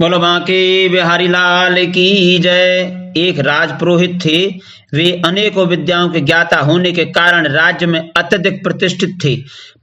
बोलो बांके बिहारी लाल की जय। एक राजपुरोहित थे। वे अनेकों विद्याओं के ज्ञाता होने के कारण राज्य में अत्यधिक प्रतिष्ठित थे,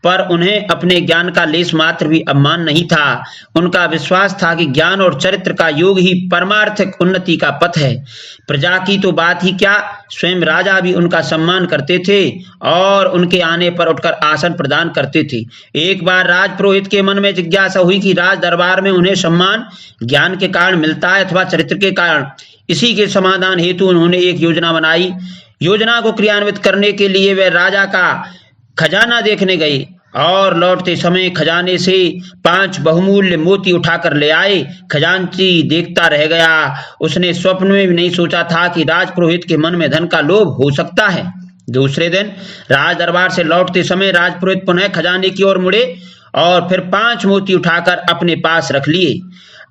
पर उन्हें अपने ज्ञान का लेश मात्र भी अभिमान नहीं था। उनका विश्वास था कि ज्ञान और चरित्र का योग ही परमार्थिक उन्नति का पथ है। प्रजा की तो बात ही क्या, स्वयं राजा भी उनका सम्मान करते थे और उनके आने पर उठकर आसन प्रदान करते थे। एक बार राजपुरोहित के मन में जिज्ञासा हुई कि राज दरबार में उन्हें सम्मान ज्ञान के कारण मिलता है अथवा चरित्र के कारण। इसी के समाधान हेतु उन्होंने एक योजना बनाई। योजना को क्रियान्वित करने के लिए वे राजा का खजाना देखने गए और लौटते समय खजाने से 5 बहुमूल्य मोती उठाकर ले आए। खजांची देखता रह गया। उसने स्वप्न में भी नहीं सोचा था कि राजपुरोहित के मन में धन का लोभ हो सकता है। दूसरे दिन राज दरबार से लौटते समय राजपुरोहित पुनः खजाने की ओर मुड़े और फिर 5 मोती उठाकर अपने पास रख लिए।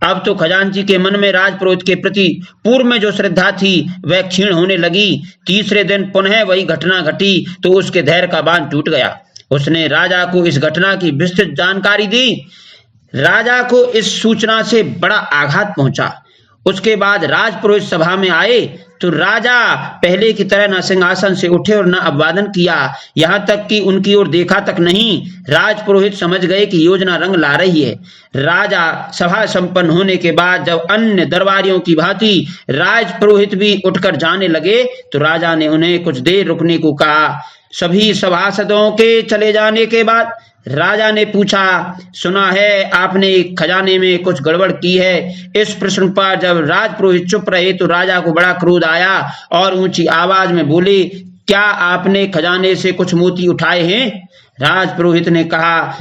अब तो खजांची के मन में राजपुरोहित के प्रति पूर्व में जो श्रद्धा थी वह क्षीण होने लगी। तीसरे दिन पुनः वही घटना घटी तो उसके धैर्य का बांध टूट गया। उसने राजा को इस घटना की विस्तृत जानकारी दी। राजा को इस सूचना से बड़ा आघात पहुंचा। उसके बाद राजपुरोहित सभा में आए तो राजा पहले की तरह न सिंहासन से उठे और न अभिवादन किया, यहाँ तक कि उनकी ओर देखा तक नहीं। राजपुरोहित समझ गए कि योजना रंग ला रही है। राजा सभा संपन्न होने के बाद जब अन्य दरबारियों की भांति राजपुरोहित भी उठकर जाने लगे तो राजा ने उन्हें कुछ देर रुकने को कहा। सभी सभासदों के चले जाने के बाद राजा ने पूछा, सुना है आपने खजाने में कुछ गड़बड़ की है। इस प्रश्न पर जब राजपुरोहित चुप रहे तो राजा को बड़ा क्रोध आया और ऊंची आवाज में बोले, क्या आपने खजाने से कुछ मोती उठाए हैं? राजपुरोहित ने कहा,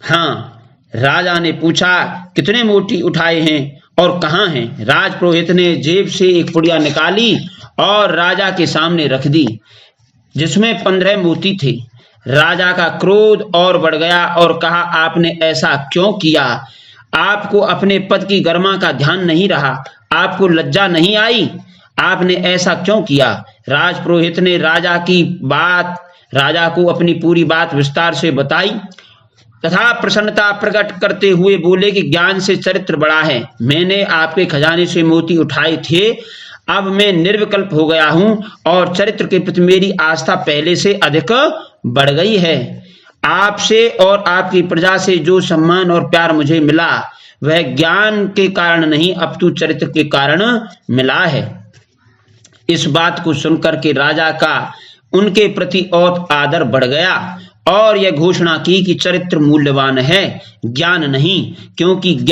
हाँ। राजा ने पूछा, कितने मोती उठाए हैं और कहाँ हैं? राजपुरोहित ने जेब से एक पुड़िया निकाली और राजा के सामने रख दी, जिसमें 15 मोती थे। राजा का क्रोध और बढ़ गया और कहा, आपने ऐसा क्यों किया? आपको अपने पद की गरिमा का ध्यान नहीं रहा? आपको लज्जा नहीं आई? आपने ऐसा क्यों किया? राजपुरोहित ने राजा को अपनी पूरी बात विस्तार से बताई तथा प्रसन्नता प्रकट करते हुए बोले कि ज्ञान से चरित्र बड़ा है। मैंने आपके खजाने से मोती उठाए थे, अब मैं निर्विकल्प हो गया हूं और चरित्र के प्रति मेरी आस्था पहले से अधिक बढ़ गई है। आपसे और आपकी प्रजा से जो सम्मान और प्यार मुझे मिला वह ज्ञान के कारण नहीं अपितु चरित्र के कारण मिला है। इस बात को सुनकर के राजा का उनके प्रति और आदर बढ़ गया और यह घोषणा की कि चरित्र मूल्यवान है, ज्ञान नहीं, क्योंकि